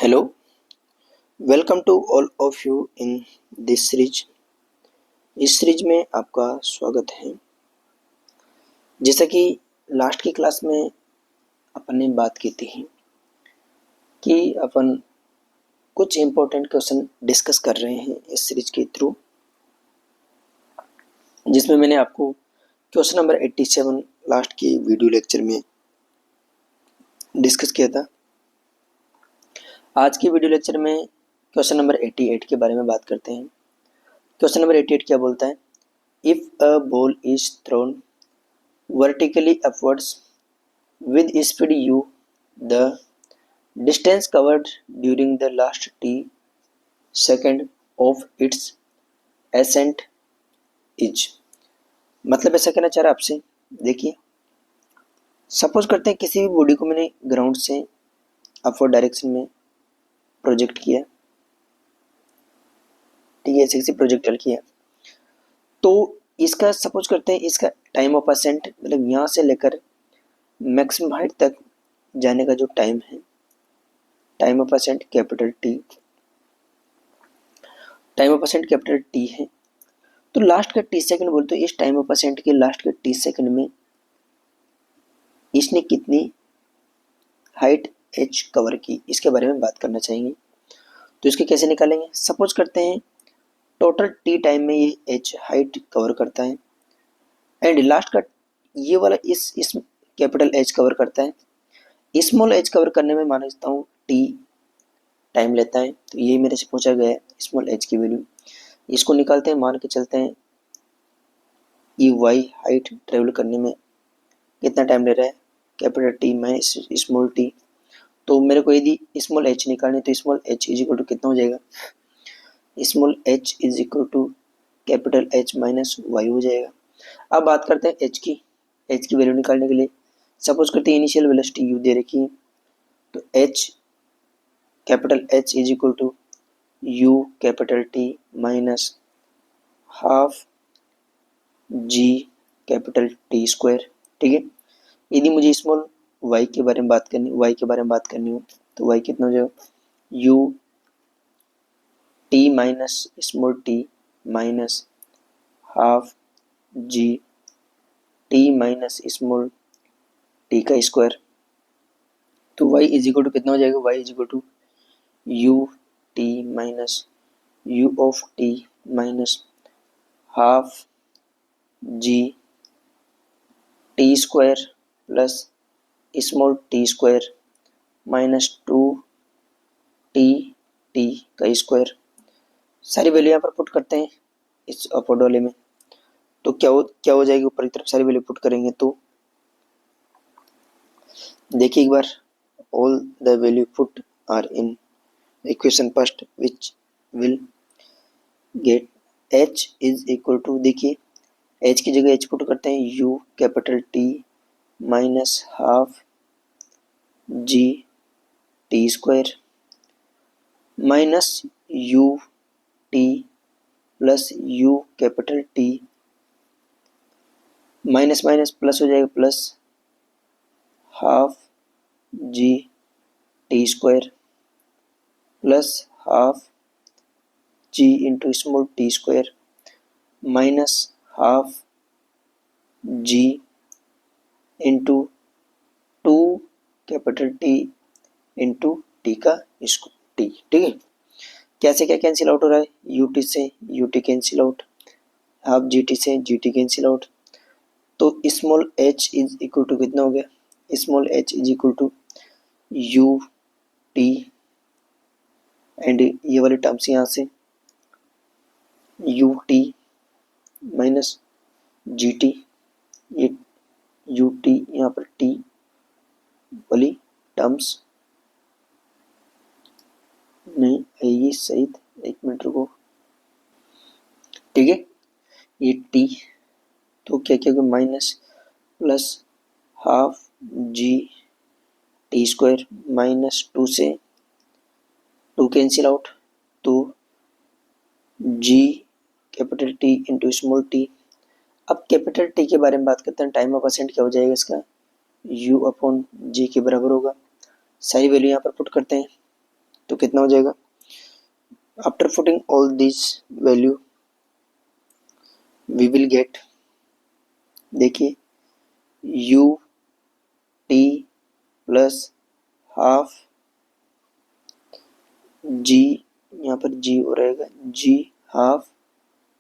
Hello, welcome to all of you in this series. इस series में आपका स्वागत है। जैसा कि लास्ट की क्लास में अपन ने बात की थी कि अपन कुछ इम्पोर्टेंट क्वेश्चन डिस्कस कर रहे हैं इस सीरीज के थ्रू, जिसमें मैंने आपको क्वेश्चन नंबर 87 लास्ट की वीडियो लेक्चर में डिस्कस किया था। आज की वीडियो लेक्चर में क्वेश्चन नंबर 88 के बारे में बात करते हैं। क्वेश्चन नंबर 88 क्या बोलता है? If a ball is throne vertically upwards with speed u, the distance covered during the last t second of its ascent is। मतलब ऐसा कहना चाह रहा आपसे। देखिए, सपोज करते हैं किसी भी बॉडी को मैंने ग्राउंड से अपवर्ड डायरेक्शन में प्रोजेक्ट किया, ठीक है, ऐसे किसी प्रोजेक्टाइल किया, तो इसका सपोज करते हैं इसका टाइम ऑफ असेंट मतलब यहाँ से लेकर मैक्सिमम हाइट तक जाने का जो टाइम है, time of ascent capital T, time of ascent capital T है। तो लास्ट का टी सेकंड बोलते हैं, इस टाइम ऑफ असेंट के लास्ट के टी सेकंड में इसने कितनी हाइट एच कवर की, इसके बारे में बात करना चाहेंगे। तो इसके कैसे निकालेंगे? सपोज करते हैं टोटल टी टाइम में ये एच हाइट कवर करता है एंड लास्ट का ये वाला इस कैपिटल एच कवर करता है। स्मॉल एच कवर करने में मान लेता हूँ टी टाइम लेता है, तो ये मेरे से पूछा गया है स्मॉल एच की वैल्यू। इसको निकालते हैं, मान के चलते हैं ये वाई हाइट ट्रेवल करने में कितना टाइम ले रहा है, capital T minus small t. तो मेरे को यदि स्मॉल एच निकालनी है तो small h is equal to कितना हो जाएगा? Small h is equal to capital H minus y हो जाएगा। अब बात करते हैं एच की वैल्यू निकालने के लिए। सपोज करते हैं इनिशियल वेलोसिटी यू दे रखी है, तो h capital H is equal to u capital T minus half g capital T square, ठीक है। यदि मुझे स्मॉल वाई के बारे में बात करनी हो तो वाई कितना हो जाएगा? U t minus small t minus half जी टी माइनस स्मॉल टी का स्क्वायर। तो y इज इक्वल टू कितना हो जाएगा? y is equal to u t minus u of t minus half G T square plus small T square minus two t का square. सारी value यहाँ पर put करते हैं इस अपवर्ड वाले में, तो क्या हो जाएगी? ऊपर की तरफ सारी वैल्यू पुट करेंगे तो देखिए एक बार, all the value put are in equation first which will get h is equal to, देखिए h की जगह h पुट करते हैं u capital T minus half G T square minus U T plus U capital T minus minus plus हो जाएगा plus half G T square plus half G into small T square minus half G into two capital T into T का T, ठीक है। कैसे क्या cancel out हो रहा है? यू टी से U T cancel out, half जी T से जी टी कैंसिल आउट। तो small h is equal to कितना हो गया? Small h is equal to u t and ये वाले टर्म्स यहाँ से you t minus g t, ये यू टी यहाँ पर टी वाली टर्म्स नहीं आएगी सहित, एक मिनट रुको, ठीक है। ये टी तो क्या क्या होगा? Minus plus half G T square minus two से टू कैंसिल आउट, तो G capital T into small T. अब कैपिटल टी के बारे में बात करते हैं, टाइम ऑफ असेंट क्या हो जाएगा इसका? u अपॉन जी के बराबर होगा। सारी वैल्यू यहाँ पर पुट करते हैं, तो कितना हो जाएगा, after putting all this value we will get, देखिए u T plus half g, यहाँ पर जी हो रहेगा g half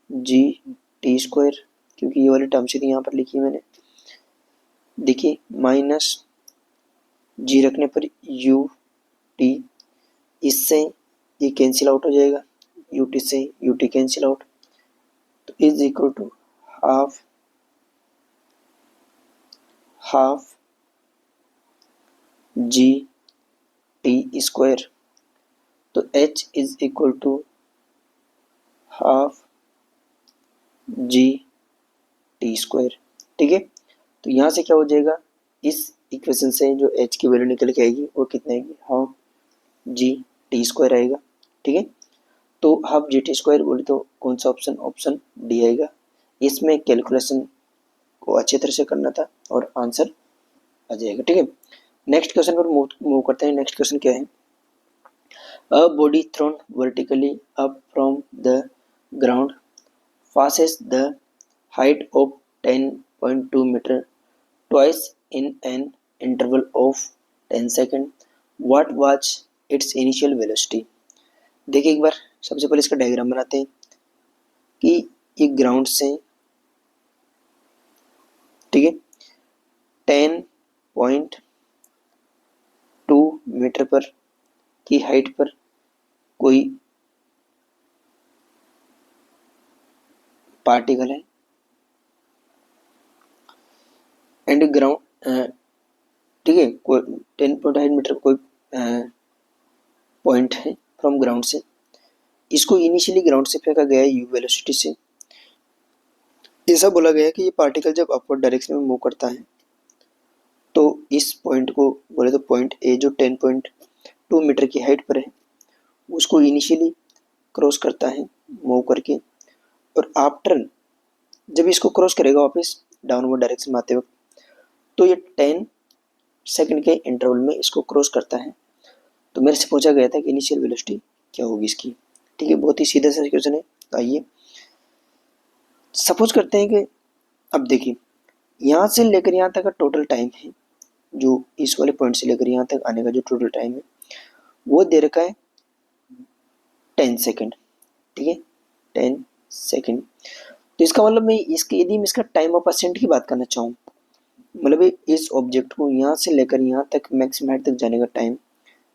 G T square, क्योंकि ये वाली टर्म सीधी यहाँ पर लिखी है मैंने, देखिए माइनस जी रखने पर यू टी, इससे ये कैंसिल आउट हो जाएगा, यू टी से यू टी कैंसिल आउट, तो is equal to half half G T square, तो h is equal to half G T square. ठीक है, तो यहाँ से क्या हो जाएगा, इस इक्वेशन से जो h की वैल्यू निकल के आएगी वो कितना आएगी, हाफ जी टी स्क्वायर आएगा। ठीक है, तो हाफ जी टी स्क्वायर बोले तो कौन सा ऑप्शन, ऑप्शन डी आएगा। इसमें कैलकुलेशन को अच्छे तरह से करना था और आंसर आ जाएगा। ठीक है, नेक्स्ट क्वेश्चन पर मूव करते हैं। नेक्स्ट क्वेश्चन क्या है, a body thrown vertically up from the ground passes the height of 10.2 meter twice in an interval of 10 seconds. What was its initial velocity? देखिए एक बार सबसे पहले इसका डायग्राम बनाते हैं कि ये ग्राउंड से, ठीक है, 10.2 मीटर पर की हाइट पर कोई पार्टिकल है एंड ग्राउंड, ठीक है, कोई 10.8 मीटर कोई पॉइंट है फ्रॉम ग्राउंड से, इसको इनिशियली ग्राउंड से फेंका गया है यू वेलोसिटी से। ऐसा बोला गया है कि ये पार्टिकल जब अपवर्ड डायरेक्शन में मूव करता है तो इस पॉइंट को बोले तो पॉइंट ए जो 10.2 मीटर की हाइट पर है उसको इनिशियली क्रॉस करता है मूव करके, और आफ्टर जब इसको क्रॉस करेगा वापस डाउनवर्ड डायरेक्शन में आते वक्त, तो ये 10 सेकंड के इंटरवल में इसको क्रॉस करता है। तो मेरे से पूछा गया था कि इनिशियल वेलोसिटी क्या होगी इसकी। ठीक है, बहुत ही सीधा सा क्वेश्चन है। आइए सपोज करते हैं कि अब देखिए यहाँ से लेकर यहाँ तक का टोटल टाइम है, जो इस वाले पॉइंट से लेकर यहाँ तक आने का जो टोटल टाइम है वो दे रखा है 10 सेकेंड। ठीक है, 10 सेकेंड, तो इसका मतलब मैं इसके यदि मैं इसका टाइम ऑफ परसेंट की बात करना चाहूँ, मतलब इस ऑब्जेक्ट को यहाँ से लेकर यहाँ तक मैक्सिमम हाइट तक जाने का टाइम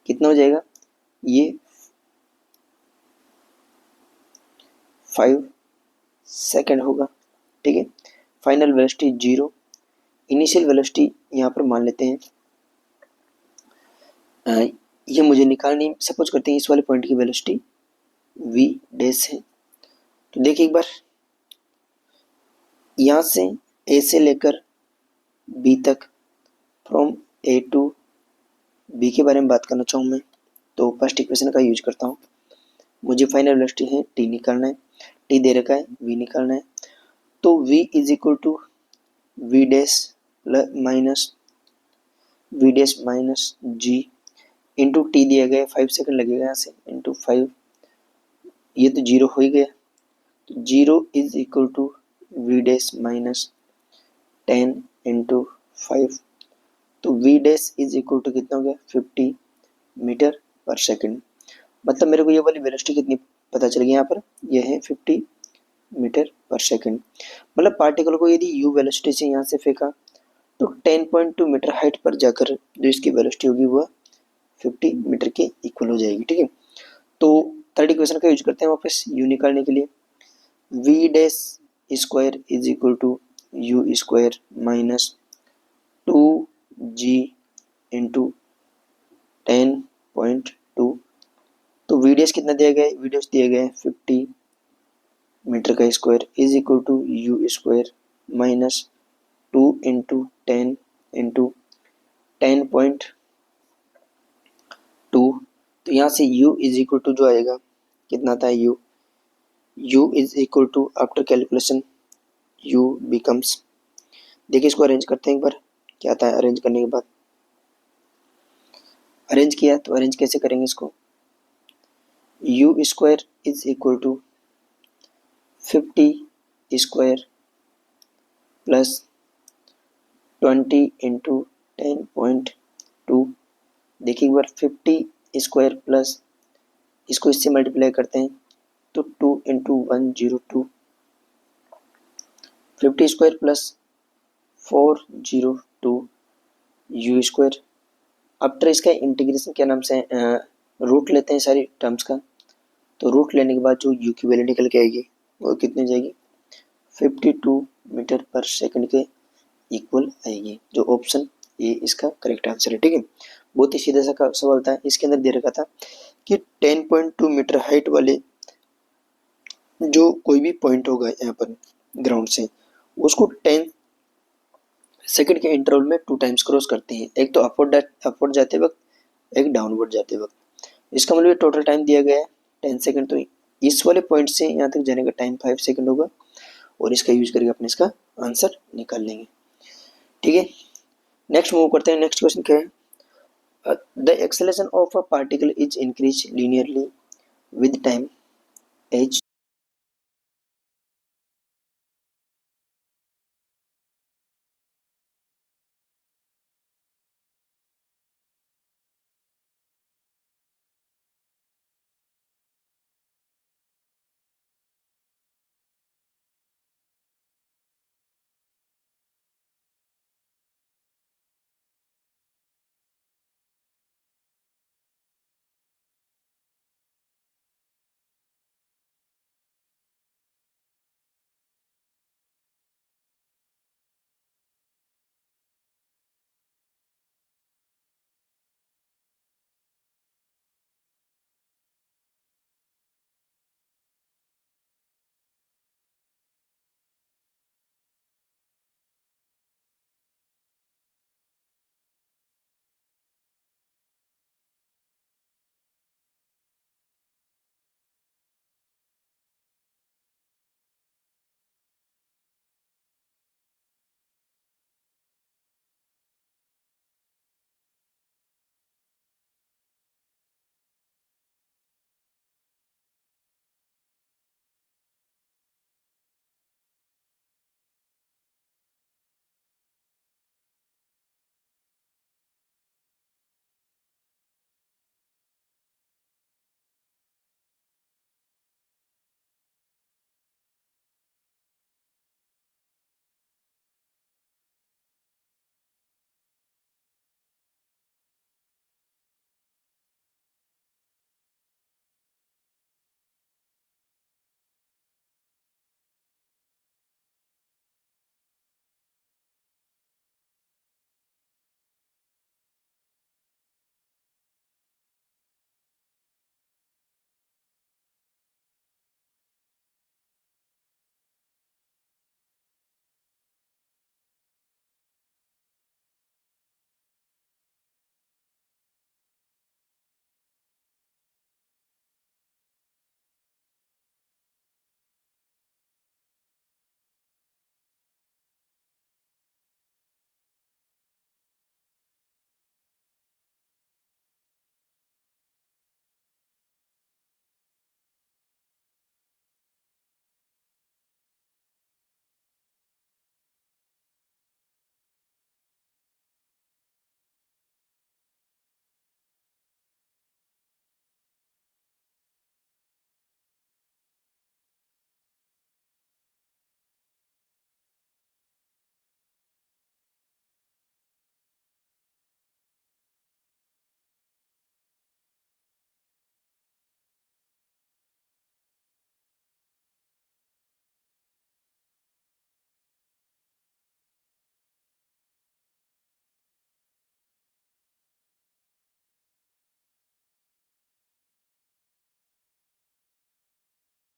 कितना हो जाएगा, ये 5 सेकेंड होगा। ठीक है, फाइनल वेलोसिटी 0, इनिशियल वेलोसिटी यहाँ पर मान लेते हैं ये मुझे निकालनी, सपोज करते हैं इस वाले पॉइंट की वेलोसिटी v डैश है। तो देखिए एक बार यहाँ से a से लेकर b तक, फ्रॉम a टू b के बारे में बात करना चाहूँ मैं, तो फर्स्ट इक्वेशन का यूज करता हूँ। मुझे फाइनल वेलोसिटी है t निकालना है, t दे रखा है v निकालना है, तो v is equal to v dash minus g into t दिया गया है, 5 सेकंड लगेगा यहाँ से, इंटू 5, ये तो 0 हो ही गया, तो 0 is equal to v dash minus 10 into 5, तो v dash is equal to कितना हो गया 50 मीटर पर सेकंड। मतलब मेरे को ये वाली वेलोसिटी कितनी पता चल गई यहाँ पर, ये है 50 मीटर पर सेकंड। मतलब पार्टिकल को यदि u वेलोसिटी से यहाँ से फेंका तो 10.2 मीटर हाइट पर जाकर जो इसकी वेलोसिटी होगी वह 50 मीटर के इक्वल हो जाएगी। ठीक है, तो थर्ड इक्वेशन का यूज करते हैं वापस u निकालने के लिए, v dash square is equal to u square minus 2g into 10.2, तो v डैश कितना दिया गया है, v डैश दिया गया है 50 मीटर का square is equal to u square minus 2 into 10 into 10.2, तो यहाँ से u इज इक्वल टू जो आएगा कितना था u is equal to after calculation u becomes, देखिए इसको अरेंज करते हैं एक बार क्या आता है। अरेंज करने के बाद, अरेंज किया तो अरेंज कैसे करेंगे इसको, u square is equal to 50 square plus 20 into 10.2। देखिए एक बार 50 स्क्वायर प्लस इसको इससे मल्टीप्लाई करते हैं तो 2 into 102, 50 square plus 402 you square. After इसका इंटीग्रेशन क्या नाम से रूट लेते हैं सारी टर्म्स का, तो रूट लेने के बाद जो यू की वैल्यू निकल के आएगी वो कितनी जाएगी 52 मीटर पर सेकंड के इक्वल आएगी, जो ऑप्शन ए इसका करेक्ट आंसर है। ठीक है, बहुत ही सीधा सा सवाल था। इसके अंदर दे रखा था कि 10.2 मीटर हाइट वाले जो कोई भी पॉइंट होगा यहाँ पर ग्राउंड से, उसको 10 सेकंड के इंटरवल में 2 टाइम्स क्रॉस करते हैं, एक तो अपवर्ड जाते वक्त, एक डाउनवर्ड जाते वक्त। इसका मतलब टोटल टाइम दिया गया है 10 सेकंड, तो इस वाले पॉइंट से यहाँ तक जाने का टाइम 5 सेकंड होगा और इसका यूज करके अपने इसका आंसर निकाल लेंगे। ठीक है, नेक्स्ट मूव करते हैं। नेक्स्ट क्वेश्चन क्या है, the acceleration of a particle is increase linearly with time as